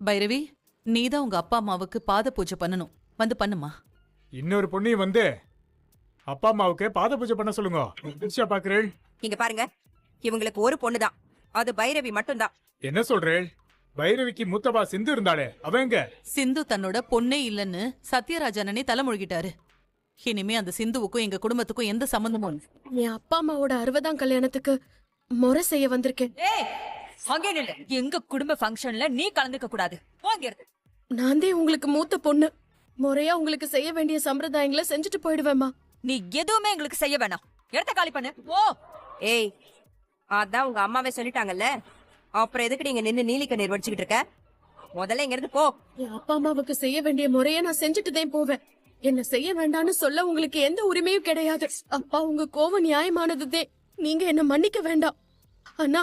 பைரவி, நீதான் உங்க அப்பா அம்மாவுக்கு பாத பூஜை பண்ணணும். வந்து பண்ணுமா. இன்னொரு பொண்ணையும் வந்து அப்பா அம்மாவுக்கு பாத பூஜை பண்ண சொல்லுங்க. பாக்குறேன். இங்க பாருங்க, இவங்களுக்கு ஒரு பொண்ணுதான், அது பைரவி மட்டும்தான். என்ன சொல்றேன்? பைரவிக்கு மூத்தவா சிந்து இருந்தாளே, அவங்க சிந்து தன்னோட பொண்ணே இல்லன்னு சத்யராஜனே தலைமொழிகிட்டாரு. இனிமே அந்த சிந்துவுக்கும் எங்க குடும்பத்துக்கும் எந்த சம்பந்தமும் இல்ல. என் அப்பா அம்மாவோட 60ஆம் கல்யாணத்துக்கு முறை செய்ய வந்திருக்கேன். அங்கே நில்லு. எங்க குடும்ப ஃபங்க்ஷன்ல நீ கலந்துக்க கூடாது. போங்கிறது. நான் தான் உங்களுக்கு மூத்த பொண்ணு. முறையா உங்களுக்கு செய்ய வேண்டிய சம்பிரதாயங்களை செஞ்சுட்டு போயிடுவேம்மா. நீ எதுவுமே எங்களுக்கு செய்ய வேணாம். இடத்த காலி பண்ணு. ஓ ஏய், அதான் உங்க அம்மாவே சொல்லிட்டாங்கல்ல, அப்புறம் எதுக்கு நீங்க நின்னு நீலிக்க நீர் வடிச்சுக்கிட்டு இருக்க? முதல்ல இங்க இருந்து போ. என் அப்பா அம்மாவுக்கு செய்ய வேண்டிய முறையை நான் செஞ்சுட்டு தான் போவேன். என்ன செய்ய வேண்டாம்னு சொல்ல உங்களுக்கு எந்த உரிமையும் கிடையாது. அப்பா, உங்க கோவம் நியாயமானதுதே. நீங்க என்ன மன்னிக்க வேண்டாம். ஆனா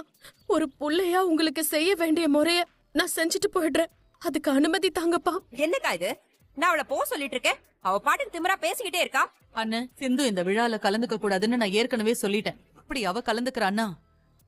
ஒரு புள்ளையா உங்களுக்கு செய்ய வேண்டிய முறைய நான் செஞ்சுட்டு போயிடுறேன். அதுக்கு அனுமதி தாங்கப்பா. என்னக்கா இது? நான் அவளை போ சொல்லிட்டு இருக்கேன், அவ பாட்டுக்கு திமிரா பேசிக்கிட்டே இருக்கா. அண்ணன், சிந்து இந்த விழால கலந்துக்க கூடாதுன்னு நான் ஏற்கனவே சொல்லிட்டேன். அப்படி அவ கலந்துக்கிறான்னா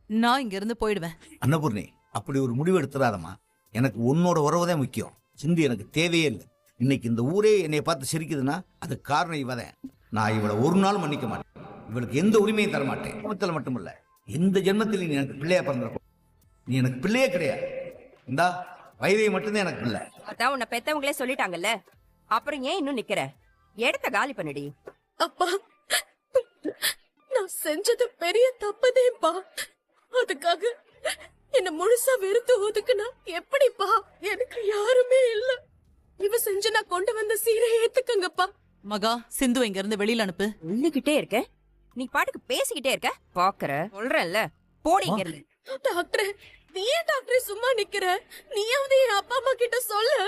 நான் இங்க இருந்து போயிடுவேன். அன்னபூர்ணி, அப்படி ஒரு முடிவு எடுத்துறாதம்மா. எனக்கு உன்னோட உறவுதான் முக்கியம். சிந்து எனக்கு தேவையே இல்லை. இன்னைக்கு இந்த ஊரே என்னை பார்த்து சிரிக்குதுன்னா அது காரணம் இவதான். நான் இவளை ஒரு நாள் மன்னிக்க மாட்டேன். இவளுக்கு எந்த உரிமையும் தர மாட்டேன். குடும்பத்தில் மட்டுமில்ல, எந்த ஜென்மத்தில் நீ எனக்கு பிள்ளையா பிறந்திருக்கும். நீ எனக்கு பிள்ளையே கிடையாது. இந்தா வைரவி மட்டும்தான் எனக்கு பிள்ளை. அதான் உன்னை பெத்தவங்களே சொல்லிட்டாங்கல்ல, அப்புறம் ஏன் இன்னும் நிக்கிற? இடத்த காலி பண்ணுடி. அப்பா, நான் செஞ்சது பெரிய தப்புதேப்பா. அதுக்காக என்ன முழுசா வெறுத்து ஒதுக்குனா எப்படிப்பா? எனக்கு யாருமே இல்ல. இவ செஞ்சு நான் கொண்டு வந்த சீரை ஏத்துக்கங்கப்பா. மகா, சிந்து இங்க இருந்து வெளியில அனுப்பு. உள்ளுகிட்டே இருக்க, நீ பாட்டுக்கு பேசிக்கிட்டே இருக்க. பாக்குற சொல்றேன்ல, போடி இங்க இருந்து. டாக்டர், நீ ஏன் டாக்டர் சும்மா நிக்கிற? நீயாவது என் அப்பா அம்மா கிட்ட சொல்லு.